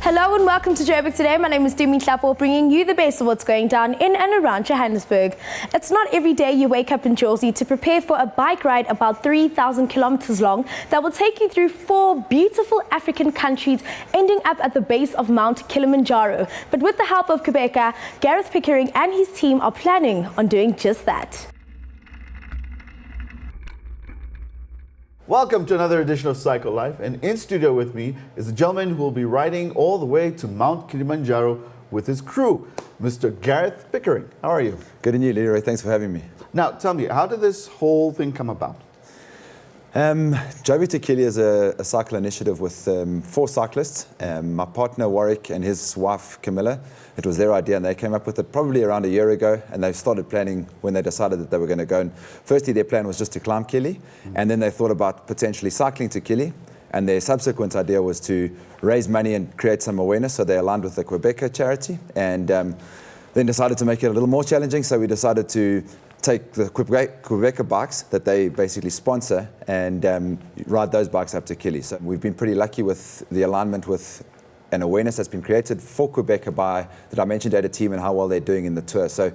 Hello and welcome to Joburg Today. My name is Dumi Hlapo, bringing you the best of what's going down in and around Johannesburg. It's not every day you wake up in Jersey to prepare for a bike ride about 3,000 kilometers long that will take you through 4 beautiful African countries, ending up at the base of Mount Kilimanjaro. But with the help of Quebecer, Gareth Pickering and his team are planning on doing just that. Welcome to another edition of Cycle Life, and in studio with me is a gentleman who will be riding all the way to Mount Kilimanjaro with his crew, Mr. Gareth Pickering. How are you? Good and you, Leroy. Thanks for having me. Now, tell me, how did this whole thing come about? Joburg to Kili is a cycle initiative with 4 cyclists. My partner Warwick and his wife Camilla. It was their idea and they came up with it probably around a year ago, and they started planning when they decided that they were going to go. And firstly, their plan was just to climb Kili, and then they thought about potentially cycling to Kili, and their subsequent idea was to raise money and create some awareness. So they aligned with the Quebecer charity, and then decided to make it a little more challenging. So we decided to take the Quebecer bikes that they basically sponsor and ride those bikes up to Kili. So we've been pretty lucky with the alignment with an awareness that's been created for Quebecer by the Dimension Data team and how well they're doing in the tour. So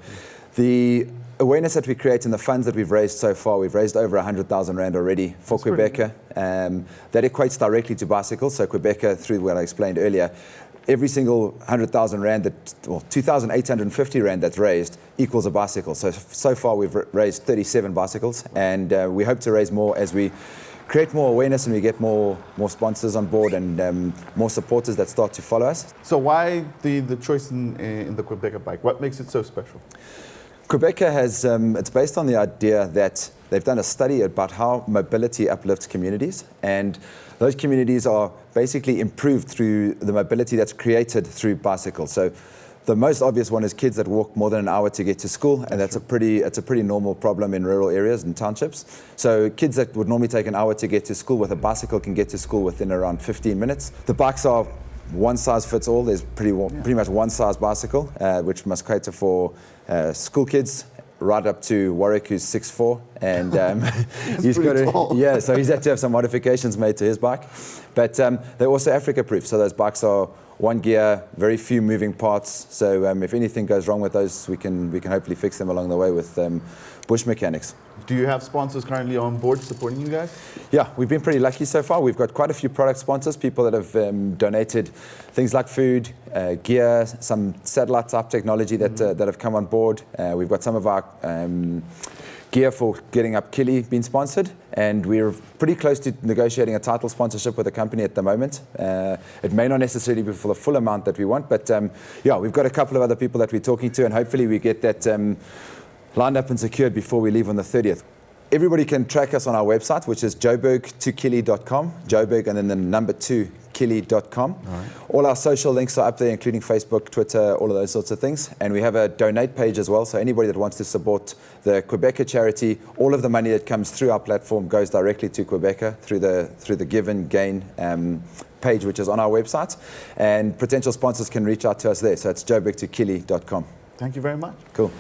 the awareness that we create and the funds that we've raised so far, we've raised over 100,000 Rand already for Quebecer. That equates directly to bicycles. So Quebecer, through what I explained earlier, every single 100,000 Rand, or 2,850 Rand that's raised equals a bicycle. So far we've raised 37 bicycles, and we hope to raise more as we create more awareness and we get more sponsors on board and more supporters that start to follow us. So why the choice in the Quebecer bike? What makes it so special? Quebecer has, it's based on the idea that they've done a study about how mobility uplifts communities, and those communities are basically improved through the mobility that's created through bicycles. So the most obvious one is kids that walk more than an hour to get to school, and it's a pretty normal problem in rural areas and townships. So kids that would normally take an hour to get to school with a bicycle can get to school within around 15 minutes. The bikes are one size fits all. There's pretty much one size bicycle, which must cater for school kids, right up to Warwick, who's 6'4", and he's got so he's had to have some modifications made to his bike. But they're also Africa proof, so those bikes are one gear, very few moving parts. So if anything goes wrong with those, we can hopefully fix them along the way with bush mechanics. Do you have sponsors currently on board supporting you guys? Yeah, we've been pretty lucky so far. We've got quite a few product sponsors, people that have donated things like food, gear, some satellite type technology that have come on board. We've got some of our gear for getting up Kili being sponsored, and we're pretty close to negotiating a title sponsorship with a company at the moment. It may not necessarily be for the full amount that we want, but we've got a couple of other people that we're talking to, and hopefully we get that lined up and secured before we leave on the 30th. Everybody can track us on our website, which is joburg2kili.com, Joburg and then the number 2, kili.com. All our social links are up there, including Facebook, Twitter, all of those sorts of things. And we have a donate page as well, so anybody that wants to support the Quebecer charity, all of the money that comes through our platform goes directly to Quebecer through the Give and Gain page, which is on our website. And potential sponsors can reach out to us there, so it's joburg2kili.com. Thank you very much. Cool.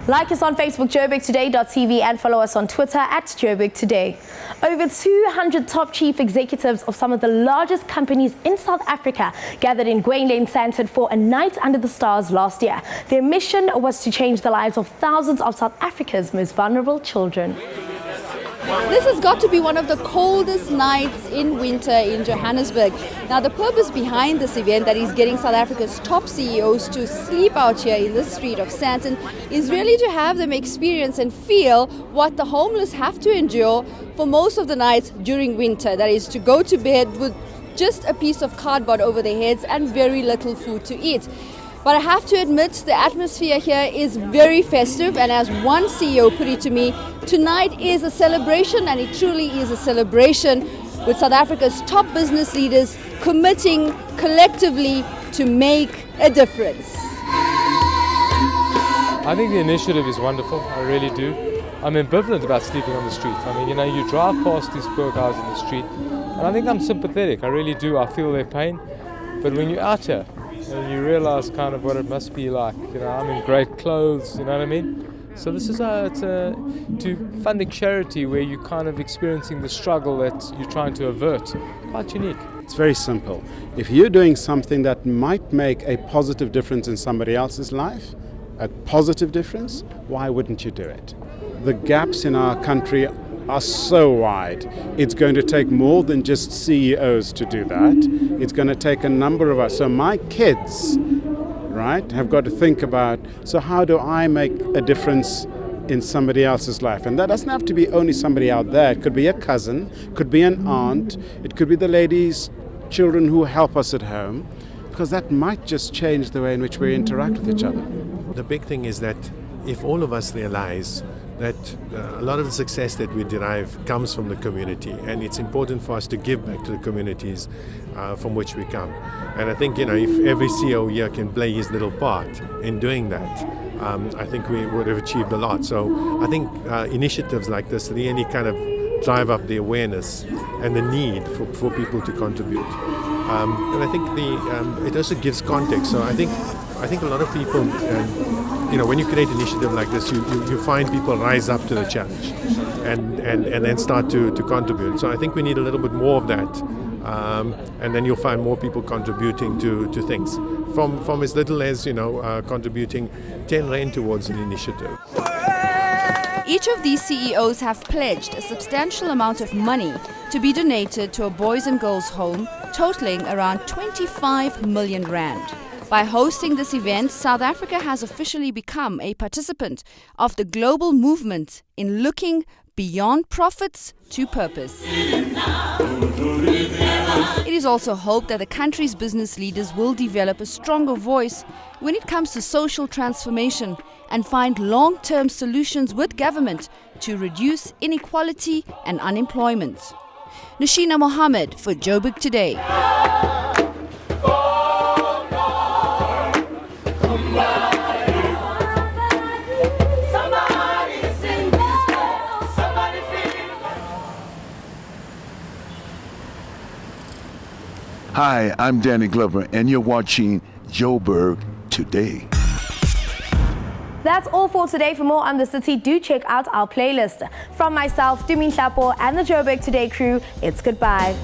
Like us on Facebook, joburgtoday.tv, and follow us on Twitter at Joburg Today. Over 200 top chief executives of some of the largest companies in South Africa gathered in Lane Sandton for a night under the stars last year. Their mission was to change the lives of thousands of South Africa's most vulnerable children. This has got to be one of the coldest nights in winter in Johannesburg. Now, the purpose behind this event, that is getting South Africa's top CEOs to sleep out here in the street of Sandton, is really to have them experience and feel what the homeless have to endure for most of the nights during winter. That is to go to bed with just a piece of cardboard over their heads and very little food to eat. But I have to admit, the atmosphere here is very festive, and as one CEO put it to me, tonight is a celebration, and it truly is a celebration with South Africa's top business leaders committing collectively to make a difference. I think the initiative is wonderful, I really do. I'm ambivalent about sleeping on the street. I mean, you drive past these poor guys in the street, and I think I'm sympathetic, I really do. I feel their pain, but when you're out here, and you realize kind of what it must be like. I'm in great clothes, you know what I mean? So this is to funding charity where you're kind of experiencing the struggle that you're trying to avert. Quite unique. It's very simple. If you're doing something that might make a positive difference in somebody else's life, a positive difference, why wouldn't you do it? The gaps in our country are so wide. It's going to take more than just CEOs to do that. It's going to take a number of us. So my kids, right, have got to think about, so how do I make a difference in somebody else's life? And that doesn't have to be only somebody out there. It could be a cousin, could be an aunt, it could be the ladies' children who help us at home, because that might just change the way in which we interact with each other. The big thing is that if all of us realize that a lot of the success that we derive comes from the community, and it's important for us to give back to the communities from which we come. And I think, if every CEO here can play his little part in doing that, I think we would have achieved a lot. So I think initiatives like this really kind of drive up the awareness and the need for people to contribute. And I think it also gives context. So I think a lot of people, when you create an initiative like this, you find people rise up to the challenge and then start to contribute. So I think we need a little bit more of that. And then you'll find more people contributing to things. From as little as, contributing 10 rand towards an initiative. Each of these CEOs have pledged a substantial amount of money to be donated to a boys and girls home, totaling around 25 million rand. By hosting this event, South Africa has officially become a participant of the global movement in looking beyond profits to purpose. It is also hoped that the country's business leaders will develop a stronger voice when it comes to social transformation and find long-term solutions with government to reduce inequality and unemployment. Nashina Mohammed for Joburg Today. Hi, I'm Danny Glover, and you're watching Joburg Today. That's all for today. For more on the city, do check out our playlist. From myself, Tumi Hlapo, and the Joburg Today crew, it's goodbye.